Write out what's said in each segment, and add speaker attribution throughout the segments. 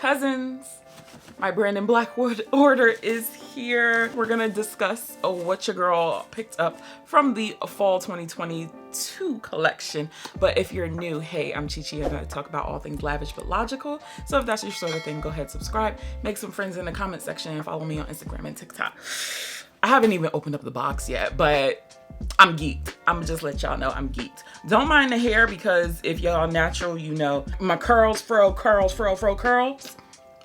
Speaker 1: Cousins, my Brandon Blackwood order is here. We're gonna discuss what your girl picked up from the fall 2022 collection. But if you're new, hey, I'm Chichi. I'm gonna talk about all things lavish but logical. So if that's your sort of thing, go ahead, subscribe, make some friends in the comment section, and follow me on Instagram and TikTok. I haven't even opened up the box yet, but I'm geeked. I'm gonna just let y'all know I'm geeked. Don't mind the hair, because if y'all natural, you know my curls.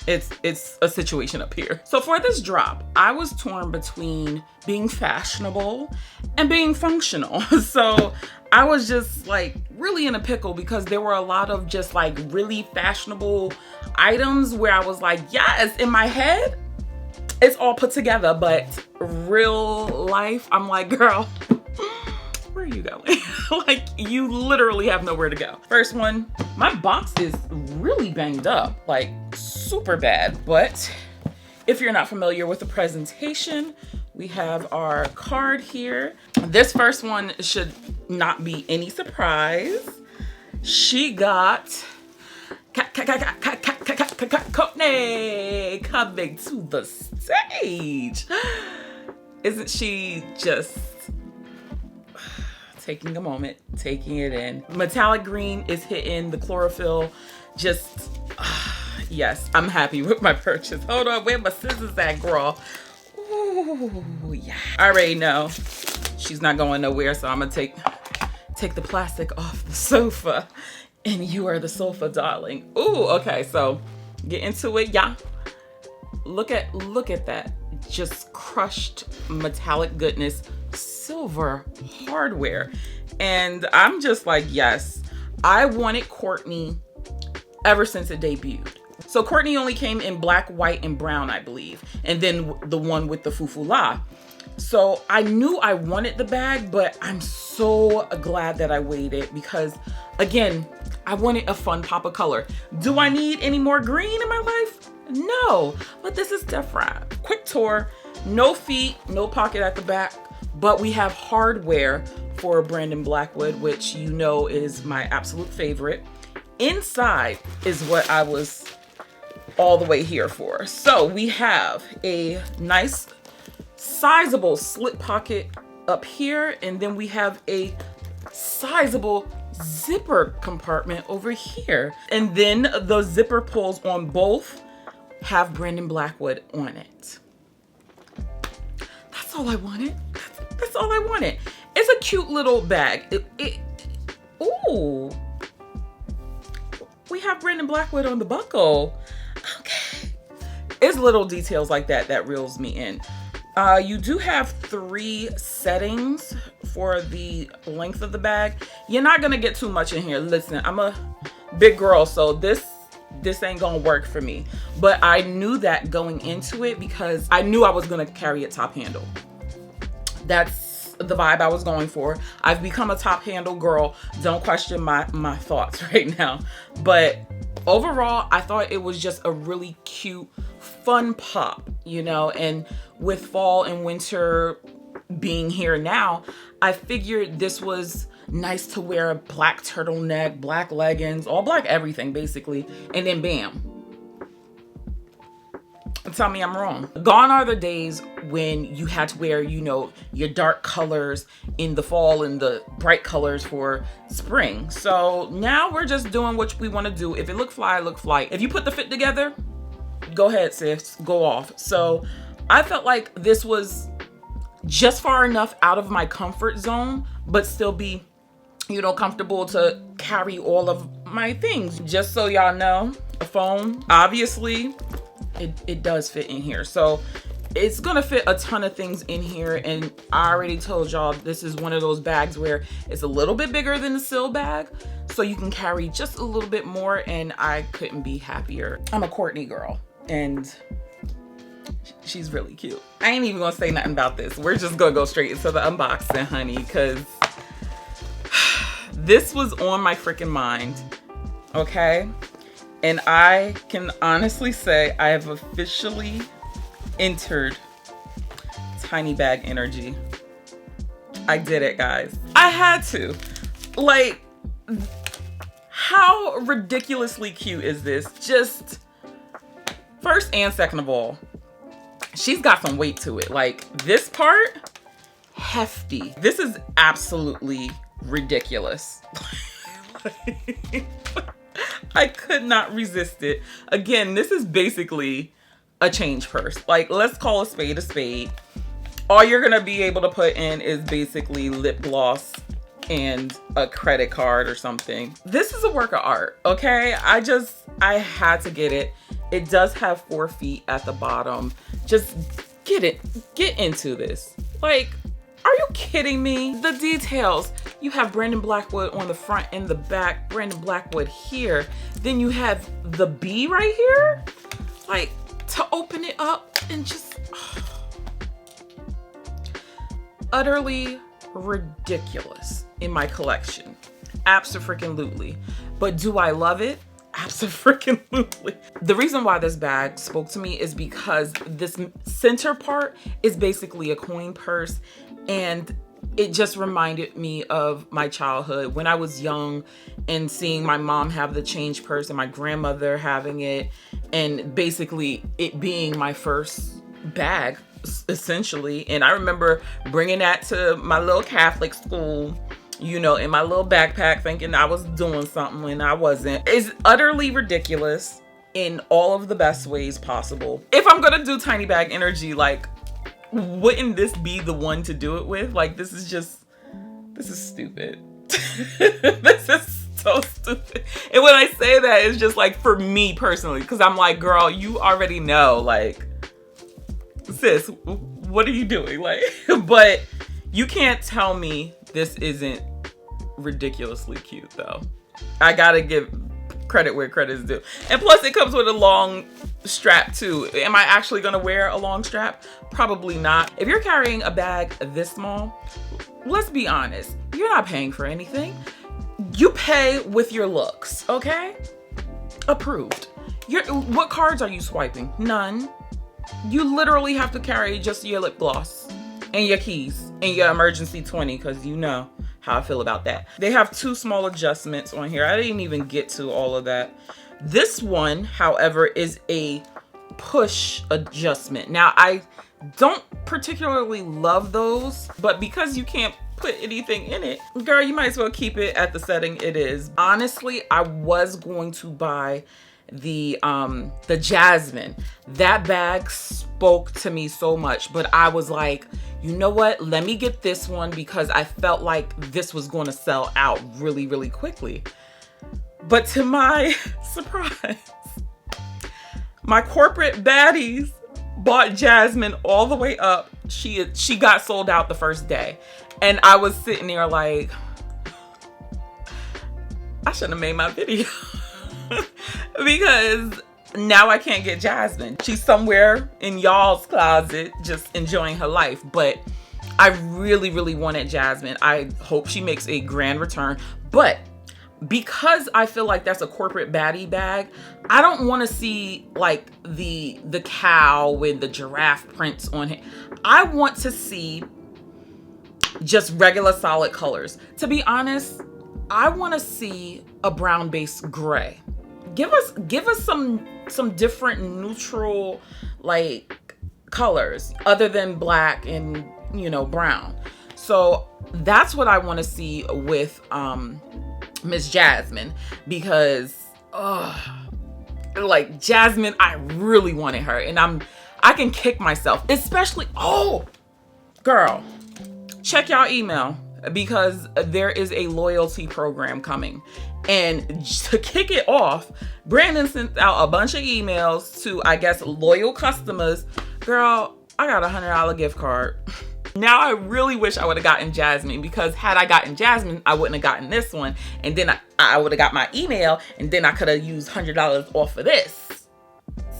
Speaker 1: It's a situation up here. So for this drop, I was torn between being fashionable and being functional. So I was just like really in a pickle, because there were a lot of just like really fashionable items where I was like, yes, in my head, it's all put together, but real life, I'm like, girl, where are you going? Like, you literally have nowhere to go. First one, my box is really banged up, like super bad. But if you're not familiar with the presentation, we have our card here. This first one should not be any surprise. She got Cortni coming to the stage. Isn't she just taking a moment, taking it in? Metallic green is hitting the chlorophyll. Just, yes, I'm happy with my purchase. Hold on, where my scissors at, girl? Ooh, yeah. I already know she's not going nowhere, so I'm gonna take the plastic off the sofa. And you are the sofa, darling. Ooh, okay, so get into it, yeah. Look at that. Just crushed metallic goodness, silver hardware. And I'm just like, yes, I wanted Cortni ever since it debuted. So Cortni only came in black, white, and brown, I believe. And then the one with the fufula. So I knew I wanted the bag, but I'm so glad that I waited, because again, I wanted a fun pop of color. Do I need any more green in my life? No, but this is different. Quick tour, no feet, no pocket at the back, but we have hardware for Brandon Blackwood, which you know is my absolute favorite. Inside is what I was all the way here for. So we have a nice sizable slip pocket up here, and then we have a sizable zipper compartment over here, and then the zipper pulls on both have Brandon Blackwood on it. That's all I wanted. That's all I wanted. It's a cute little bag. Ooh, we have Brandon Blackwood on the buckle. Okay, it's little details like that that reels me in. You do have 3 settings for the length of the bag. You're not gonna get too much in here. Listen, I'm a big girl, so this ain't gonna work for me. But I knew that going into it, because I knew I was gonna carry a top handle. That's the vibe I was going for. I've become a top handle girl. Don't question my thoughts right now. But overall, I thought it was just a really cute, fun pop, you know, and with fall and winter being here now, I figured this was nice to wear a black turtleneck, black leggings, all black everything basically, and then bam. Tell me I'm wrong. Gone are the days when you had to wear, you know, your dark colors in the fall and the bright colors for spring. So now we're just doing what we want to do. If it look fly, look fly. If you put the fit together, go ahead, sis, go off. So I felt like this was just far enough out of my comfort zone, but still be, you know, comfortable to carry all of my things. Just so y'all know, a phone, obviously, it does fit in here. So it's gonna fit a ton of things in here. And I already told y'all, this is one of those bags where it's a little bit bigger than the Sil bag, so you can carry just a little bit more, and I couldn't be happier. I'm a Cortni girl, and she's really cute. I ain't even gonna say nothing about this. We're just gonna go straight into the unboxing, honey, because this was on my freaking mind, okay? And I can honestly say I have officially entered tiny bag energy. I did it, guys. I had to. Like, how ridiculously cute is this? Just First and second of all, she's got some weight to it. Like this part, hefty. This is absolutely ridiculous. I could not resist it. Again, this is basically a change purse. Like, let's call a spade a spade. All you're gonna be able to put in is basically lip gloss and a credit card or something. This is a work of art, okay? I had to get it. It does have 4 feet at the bottom. Just get into this. Like, are you kidding me? The details. You have Brandon Blackwood on the front and the back, Brandon Blackwood here. Then you have the B right here. Like, to open it up and just, utterly ridiculous in my collection. Abso-freaking-lutely. But do I love it? Abso-freaking-lutely. The reason why this bag spoke to me is because this center part is basically a coin purse, and it just reminded me of my childhood when I was young and seeing my mom have the change purse and my grandmother having it, and basically it being my first bag essentially. And I remember bringing that to my little Catholic school, you know, in my little backpack, thinking I was doing something when I wasn't. It's utterly ridiculous in all of the best ways possible. If I'm gonna do tiny bag energy, like, wouldn't this be the one to do it with? Like, this is stupid. This is so stupid. And when I say that, it's just like for me personally, because I'm like, girl, you already know, like, sis, what are you doing? Like, but you can't tell me this isn't ridiculously cute though. I gotta give credit where credit is due. And plus it comes with a long strap too. Am I actually gonna wear a long strap? Probably not. If you're carrying a bag this small, let's be honest, you're not paying for anything. You pay with your looks, okay? Approved. What cards are you swiping? None. You literally have to carry just your lip gloss and your keys and your emergency 20, because you know how I feel about that. They have 2 small adjustments on here. I didn't even get to all of that. This one, however, is a push adjustment. Now, I don't particularly love those, but because you can't put anything in it, girl, you might as well keep it at the setting it is. Honestly, I was going to buy the Jasmine. That bag spoke to me so much, but I was like, you know what? Let me get this one because I felt like this was going to sell out really, really quickly. But to my surprise, my corporate baddies bought Jasmine all the way up. She got sold out the first day. And I was sitting there like, I shouldn't have made my video. Because now I can't get Jasmine. She's somewhere in y'all's closet just enjoying her life. But I really, really wanted Jasmine. I hope she makes a grand return. But because I feel like that's a corporate baddie bag, I don't want to see like the cow with the giraffe prints on it. I want to see just regular solid colors. To be honest, I want to see a brown base gray. Give us some different neutral like colors other than black and, you know, brown. So that's what I want to see with Miss Jasmine, because like Jasmine, I really wanted her, and I can kick myself, especially, oh girl, check y'all email, because there is a loyalty program coming. And to kick it off, Brandon sent out a bunch of emails to, I guess, loyal customers. Girl, I got a $100 gift card. Now I really wish I would have gotten Jasmine, because had I gotten Jasmine, I wouldn't have gotten this one. And then I would have got my email, and then I could have used $100 off of this.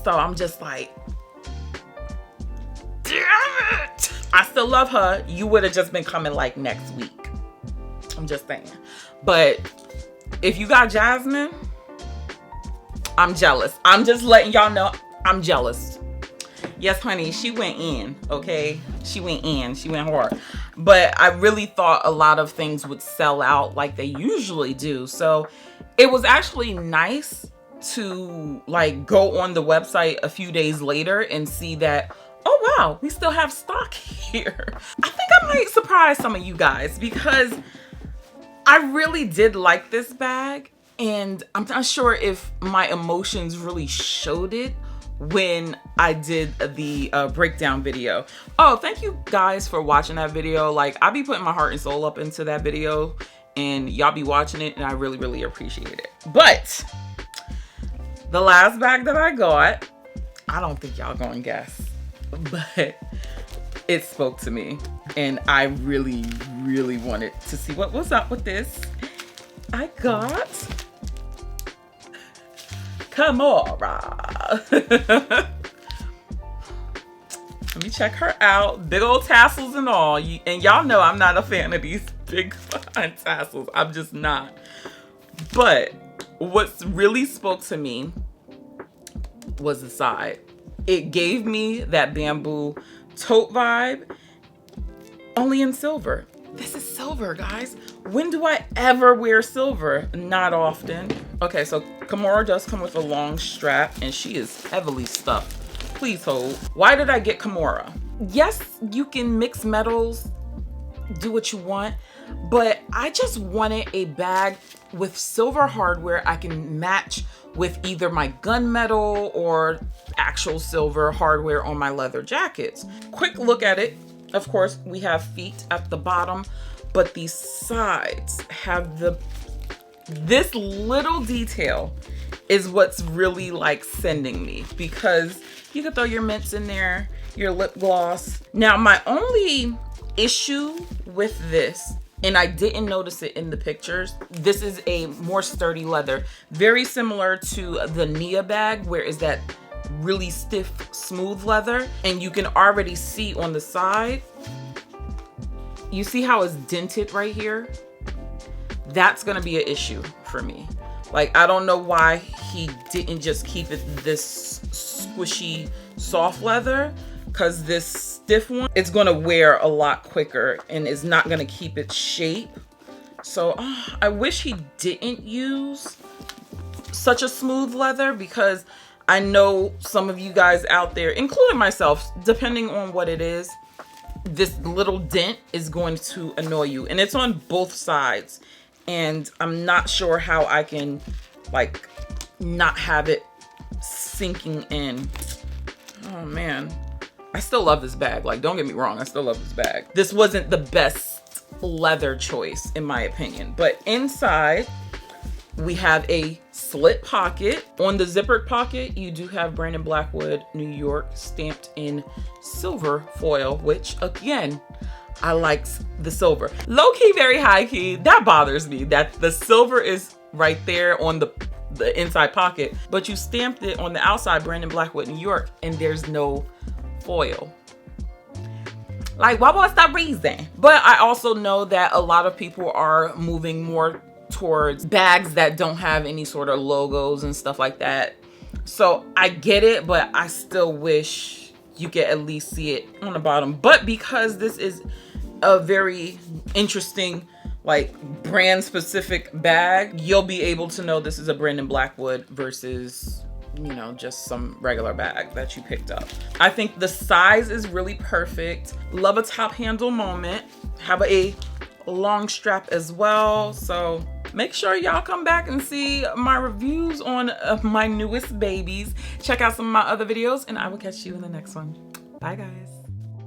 Speaker 1: So I'm just like, damn it. I still love her. You would have just been coming like next week. I'm just saying. But if you got Jasmine, I'm jealous. I'm just letting y'all know I'm jealous. Yes, honey, she went in, okay? She went in. She went hard. But I really thought a lot of things would sell out like they usually do. So it was actually nice to like go on the website a few days later and see that, oh wow, we still have stock here. I think I might surprise some of you guys because I really did like this bag, and I'm not sure if my emotions really showed it when I did the breakdown video. Oh, thank you guys for watching that video. Like, I be putting my heart and soul up into that video, and y'all be watching it, and I really, really appreciate it. But the last bag that I got, I don't think y'all gonna guess, but it spoke to me, and I really, really wanted to see what was up with this. I got Kimora. Let me check her out. Big old tassels and all. And y'all know I'm not a fan of these big fine tassels. I'm just not. But what really spoke to me was the side. It gave me that bamboo tote vibe, only in silver. This is silver, guys. When do I ever wear silver? Not often. Okay, so Kimora does come with a long strap, and she is heavily stuffed. Please hold. Why did I get Kimora? Yes, you can mix metals, do what you want, but I just wanted a bag with silver hardware I can match with either my gunmetal or actual silver hardware on my leather jackets. Quick look at it. Of course, we have feet at the bottom, but these sides have this little detail is what's really like sending me, because you can throw your mints in there, your lip gloss. Now, my only issue with this, and I didn't notice it in the pictures, this is a more sturdy leather, very similar to the Nia bag, where is that really stiff, smooth leather. And you can already see on the side, you see how it's dented right here? That's gonna be an issue for me. Like, I don't know why he didn't just keep it this squishy, soft leather, because this stiff one, it's gonna wear a lot quicker and is not gonna keep its shape. So I wish he didn't use such a smooth leather, because I know some of you guys out there, including myself, depending on what it is, this little dent is going to annoy you. And it's on both sides. And I'm not sure how I can like not have it sinking in. Oh man, I still love this bag. Like, don't get me wrong, I still love this bag. This wasn't the best leather choice in my opinion, but inside we have a slit pocket. On the zippered pocket, you do have Brandon Blackwood, New York, stamped in silver foil, which again, I like the silver. Low key, very high key. That bothers me that the silver is right there on the inside pocket, but you stamped it on the outside, Brandon Blackwood, New York, and there's no foil. Like, what was that reason? But I also know that a lot of people are moving more towards bags that don't have any sort of logos and stuff like that. So I get it, but I still wish you could at least see it on the bottom. But because this is a very interesting, like, brand specific bag, you'll be able to know this is a Brandon Blackwood versus, you know, just some regular bag that you picked up. I think the size is really perfect. Love a top handle moment. Have a long strap as well. So make sure y'all come back and see my reviews on my newest babies. Check out some of my other videos, and I will catch you in the next one. Bye guys.